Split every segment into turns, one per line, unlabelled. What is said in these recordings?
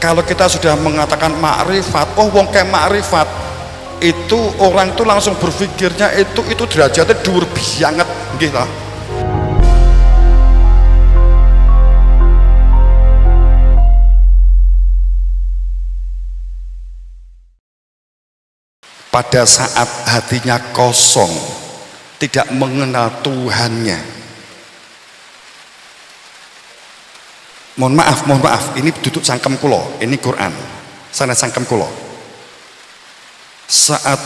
Kalau kita sudah mengatakan makrifat, oh wong kayak makrifat, itu orang itu langsung berpikirnya itu derajatnya dhuwur banget nggih ta. Pada saat hatinya kosong, tidak mengenal Tuhannya. Mohon maaf, ini duduk sangkem kulo, ini Quran, sana sangkem kulo. Saat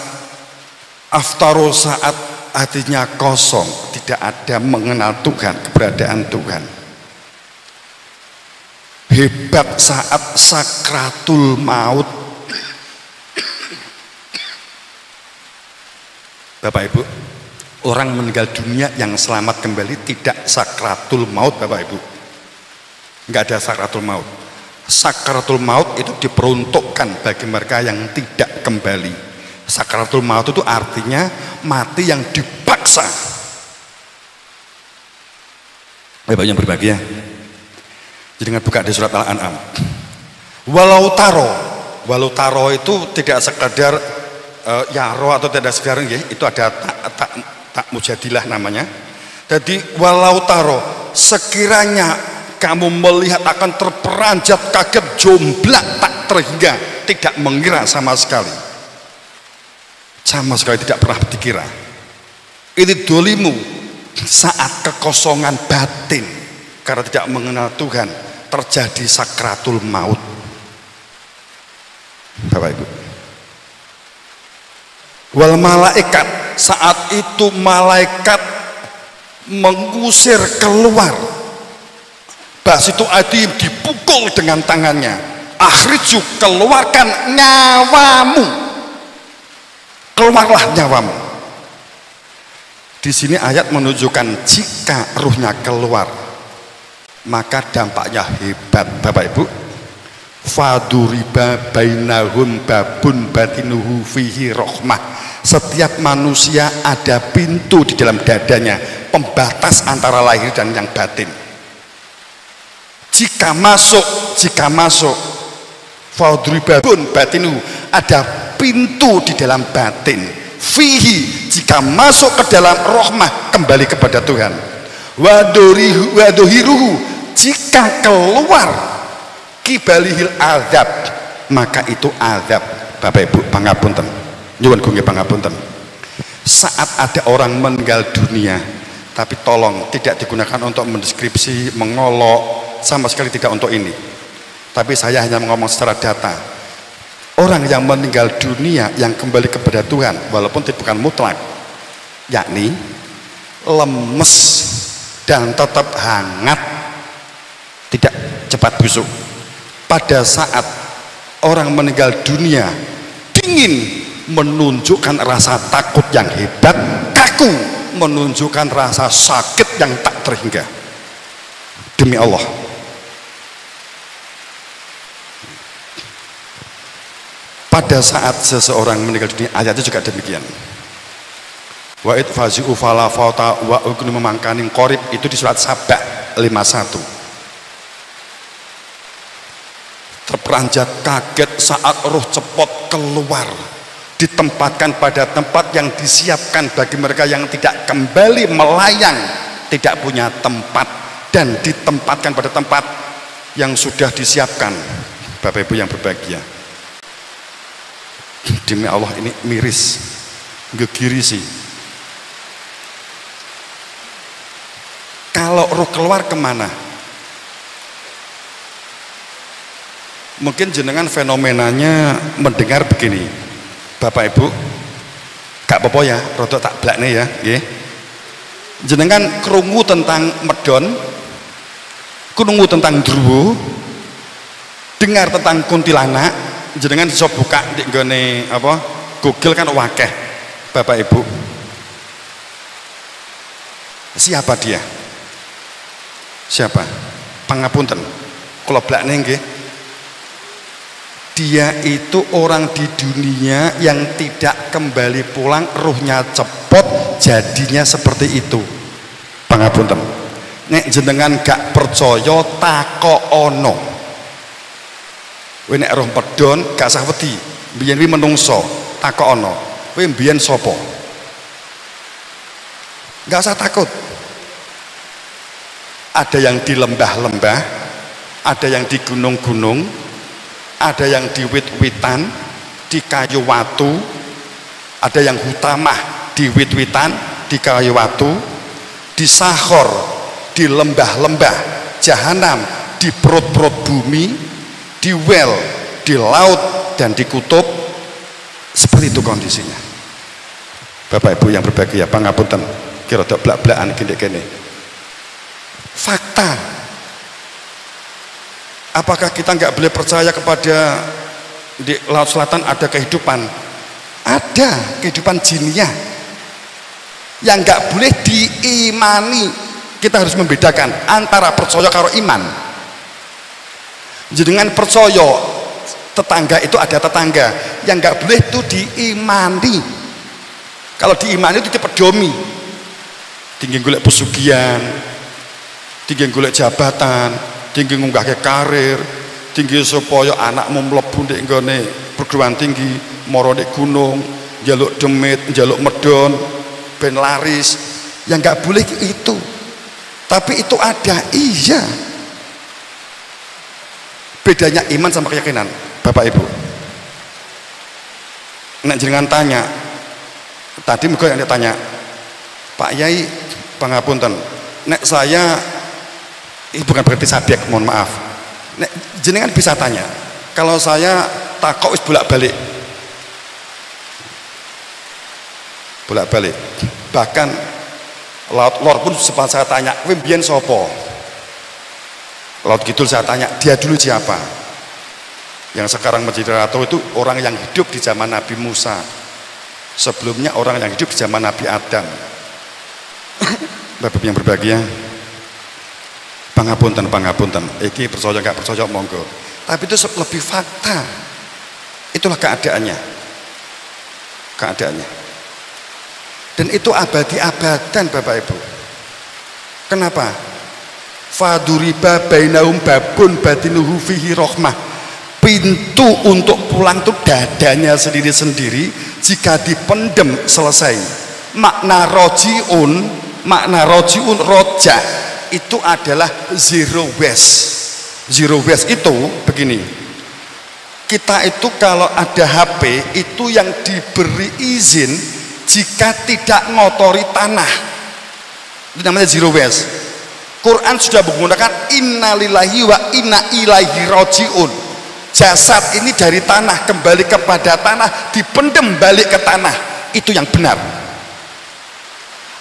aftaro, saat hatinya kosong, tidak ada mengenal Tuhan, keberadaan Tuhan. Hebat saat sakratul maut. Bapak Ibu, orang meninggal dunia yang selamat kembali tidak sakratul maut, Bapak Ibu. Enggak ada sakratul maut. Sakratul maut itu diperuntukkan bagi mereka yang tidak kembali. Sakratul maut itu artinya mati yang dipaksa. Bapak yang berbahagia, jangan buka di surat Al-An'am. Walau taro itu tidak sekadar yaro atau tidak sekadar itu ada tak mujadilah namanya. Jadi walau taro, sekiranya kamu melihat akan terperanjat, kaget, jomblak, tak terhingga, tidak mengira sama sekali tidak pernah dikira. Ini dolimu saat kekosongan batin karena tidak mengenal Tuhan, terjadi sakratul maut. Bapak Ibu, wal malaikat, saat itu malaikat mengusir keluar. Basitu adi, dipukul dengan tangannya. Akhriju, keluarkan nyawamu. Keluarlah nyawamu. Di sini ayat menunjukkan jika ruhnya keluar, maka dampaknya hebat, Bapak Ibu. Faduriba bainahum babun batinuhu fihi rahmah. Setiap manusia ada pintu di dalam dadanya, pembatas antara lahir dan yang batin. Jika masuk faudribabun batinu, ada pintu di dalam batin. Fihi, jika masuk ke dalam rahmah, kembali kepada Tuhan. Wadohiruhu, jika keluar kibalihil azab, maka itu azab. Bapak Ibu pangapunten, nyuwun gunge pangapunten. Saat ada orang meninggal dunia, tapi tolong tidak digunakan untuk mendeskripsi, mengolok, sama sekali tidak untuk ini. Tapi saya hanya ngomong secara data. Orang yang meninggal dunia yang kembali kepada Tuhan, walaupun bukan mutlak, yakni lemes dan tetap hangat, tidak cepat busuk. Pada saat orang meninggal dunia dingin, menunjukkan rasa takut yang hebat. Kaku, menunjukkan rasa sakit yang tak terhingga. Demi Allah, pada saat seseorang meninggal dunia, ayatnya juga demikian. Wa idfazi'u fala fauta wa uknu memangkaning qorib, itu di surat Sabah 51. Terperanjat kaget saat roh cepot keluar, ditempatkan pada tempat yang disiapkan bagi mereka yang tidak kembali melayang, tidak punya tempat, dan ditempatkan pada tempat yang sudah disiapkan. Bapak Ibu yang berbahagia, demi Allah ini miris, gegiri sih. Kalau roh keluar kemana? Mungkin jenengan fenomenanya mendengar begini, Bapak Ibu, gak apa-apa ya, rodok tak blakne ya, nggih. Jenengan krungu tentang medon, krungu tentang druwo, dengar tentang kuntilanak, jenengan bisa buka di nggone apa Google kan wakeh, Bapak Ibu. Siapa dia? Siapa? Pangapunten, kula blakne nggih. Dia itu orang di dunia yang tidak kembali pulang, ruhnya cepot, jadinya seperti itu. Pangapunten, nek jenengan gak percaya takono. Kowe nek roh pedon gak usah wedi. Biyen kuwi menungso, takono. Kowe mbiyen sapa? Gak usah takut. Ada yang di lembah-lembah, ada yang di gunung-gunung, ada yang di wit-witan, di kayu watu, ada yang hutamah di wit-witan, di kayu watu, di sahor, di lembah-lembah, jahanam, di perut-perut bumi, di well, di laut, dan di kutub. Seperti itu kondisinya. Bapak Ibu yang berbahagia, pangapunten kira tok blak-blakan gini-gini. Fakta. Apakah kita nggak boleh percaya kepada di laut selatan ada kehidupan? Ada kehidupan jiniah yang nggak boleh diimani. Kita harus membedakan antara percaya karo iman. Jenengan percaya tetangga itu ada tetangga, yang nggak boleh itu diimani. Kalau diimani itu dipedomi, tinggi golek pesugihan, tinggi golek jabatan, tinggi ngunggahke karir, tinggi supaya anakmu mlebu ndek nggone perguruan tinggi, moro ndek gunung, njaluk demit, njaluk medon, ben laris. Yang nggak boleh itu. Tapi itu ada, iya. Bedanya iman sama keyakinan, Bapak Ibu. Nek jenengan tanya, tadi mungkin yang ditanya, Pak Yai, pangapunten, nek saya, ini bukan berarti sabiak, mohon maaf. Nek jenengan bisa tanya, kalau saya takok wis bolak-balik, bahkan laut lor pun sempat saya tanya, kowe mbiyen sapa? Laut Kidul saya tanya, dia dulu siapa? Yang sekarang menjadi ratu itu orang yang hidup di zaman Nabi Musa. Sebelumnya orang yang hidup di zaman Nabi Adam. Bapak yang berbahagia, pangapunten, iki percaya nggak percaya monggo. Tapi itu lebih fakta. Itulah keadaannya. Dan itu abadi-abadan Bapak Ibu. Kenapa? Faduriba bainahum babun batinuhu fihi rahmah. Pintu untuk pulang itu dadanya sendiri-sendiri. Jika dipendem selesai. Makna rojiun roja itu adalah zero waste. Zero waste itu begini, kita itu kalau ada HP itu yang diberi izin jika tidak ngotori tanah, itu namanya zero waste. Quran sudah menggunakan innalillahi wa inna ilaihi rojiun. Jasad ini dari tanah kembali kepada tanah, dipendem balik ke tanah, itu yang benar.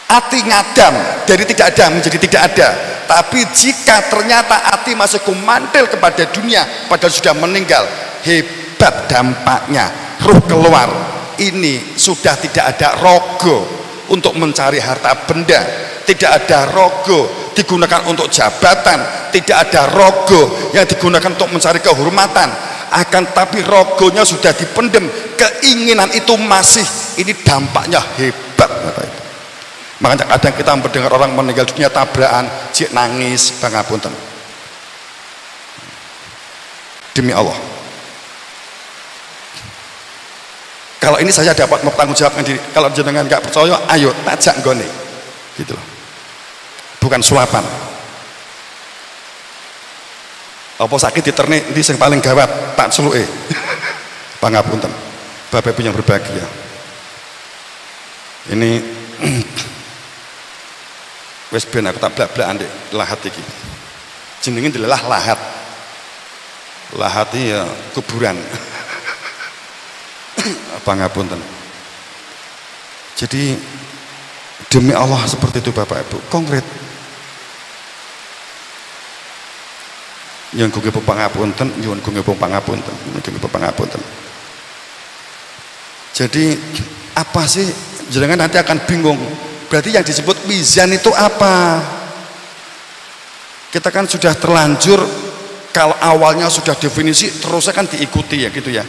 Ati ngadam dari tidak ada menjadi tidak ada. Tapi jika ternyata ati masih kumantil kepada dunia padahal sudah meninggal, hebat dampaknya, ruh keluar. Ini sudah tidak ada rogo untuk mencari harta benda, tidak ada rogo digunakan untuk jabatan, tidak ada rogo yang digunakan untuk mencari kehormatan. Akan tapi rogonya sudah dipendem, keinginan itu masih. Ini dampaknya hebat. Makanya kadang kita mendengar orang meninggal dunia tabrakan, cik nangis, pangapunten. Demi Allah, kalau ini saya dapat bertanggung jawabkan diri. Kalau jenengan nggak percaya, ayo tajak nggone, gitu loh. Bukan sulapan. Apa sakit diternik di yang paling gawat tak celuke. Pangapunten. Bapak Ibu yang berbahagia. Ini wis ben aku tak blak-blakan ndek lahat iki. Jenenge dilelah lahat. Lahat ya kuburan. Pangapunten. Jadi demi Allah seperti itu Bapak Ibu, konkret. Yang gue pangapunten, nyuwun gue pangapunten. Jadi apa sih? Jangan nanti akan bingung. Berarti yang disebut mizan itu apa? Kita kan sudah terlanjur, kalau awalnya sudah definisi, terusnya kan diikuti ya gitu ya.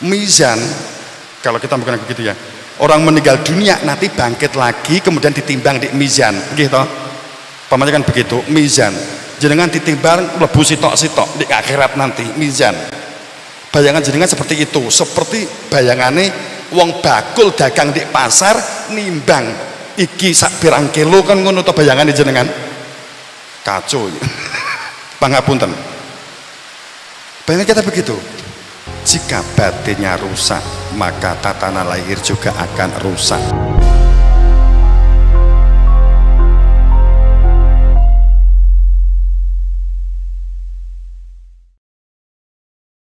Mizan, kalau kita bukan begitu ya. Orang meninggal dunia nanti bangkit lagi, kemudian ditimbang di mizan, gitu. Pamannya kan begitu, mizan. Jenengan ditimbang lebu sitok-sitok di akhirat nanti, mizan. Bayangan jenengan seperti itu, seperti bayangane wong bakul dagang di pasar nimbang iki sak pirang kilo kan ngono to bayangane jenengan. Kacau. Pangapunten. Bayangan kita begitu. Jika batinnya rusak, maka tatanan lahir juga akan rusak.